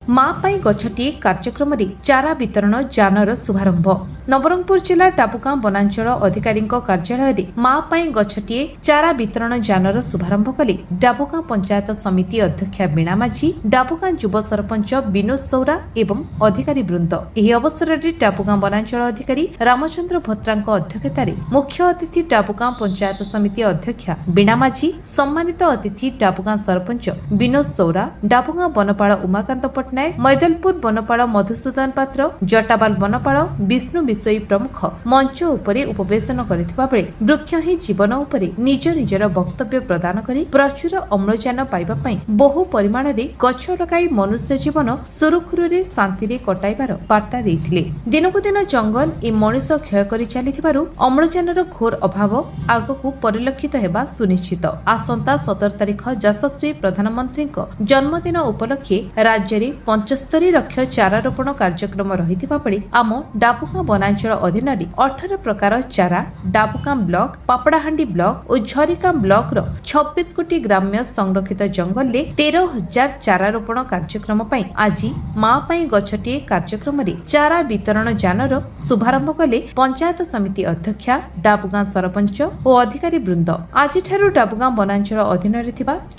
माँ पाई गछटिए कार्यक्रम चारा वितरण जानर शुभारंभ। नवरंगपुर जिला डाबुगां वनांचल अधिकारी कार्यालय माँ पाई गछटिए चारा वितरण जानर शुभारंभ कले डाबुगां पंचायत समिति अध्यक्षा बीणा माझी, डाबुगां युव सरपंच विनोद सौरा एवं अधिकारी वृंद। यह अवसर में डाबुगां वनांचल अधिकारी रामचंद्र भोत्रांक अध्यक्षतार मुख्य अतिथि डाबुगां पंचायत समिति अध्यक्षा बीणा माझी, सम्मानित अतिथि डाबुगां सरपंच विनोद सौरा, डाबुगां बनपाल उमाकांत पट्टनायक, मैदलपुर बनपाल मधुसूदन पात्र, जटाबाल बनपाल विष्णु विषयी प्रमुख मंच उपरे उपवेशन करथिबा बेले वृक्ष ही जीवन उपरे निज निजर वक्तव्य प्रदान करी प्रचुर अम्लजान पाइबा पई बहु परिमाण रे गछ लगाई मनुष्य जीवन सुरुखुरुरे शांति कटाइबार वार्ता देथिले। दिनकु दिन जंगल ए मनुष्य क्षय करि चलिथिबारु अम्लजानर घोर अभाव आगकु परिलक्षित हेबा सुनिश्चित। आसंता 17 तारिख यशस्वी प्रधानमंत्री जन्मदिन उपलक्षे राज्य में 75 लक्ष चारा रोपण कार्यक्रम रहिथिबा बेले आम डाबुगां वनांचल अधीन 18 प्रकार चारा डाबुगां ब्लॉक, पापड़ाहांडी ब्लॉक और झरिगां ब्लॉक रो 26 कोटी ग्राम्य संरक्षित जंगल ले 13,000 चारा रोपण कार्यक्रम पई आज माँ पाई गछटिए कार्यक्रम रे चारा वितरण जानर शुभारंभ कले पंचायत समिति अध्यक्षा, डाबुगां सरपंच और अधिकारी वृंद। आज डाबुगां वनांचल अधीन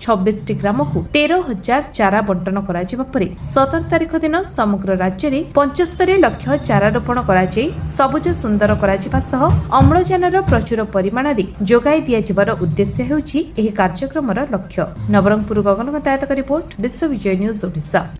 26 ग्राम को 13,000 चारा बंटन करा 17 तारिख दिन समग्र राज्य में 75 लक्ष चारा रोपण कराई सबुज सुंदर करा अम्लजानर प्रचुर परिमाण जोगाई दिया उद्देश्य हेउछि एही कार्यक्रमर लक्ष्य। नवरंगपुर गगन रिपोर्ट विश्व विजय न्यूज ओडिशा।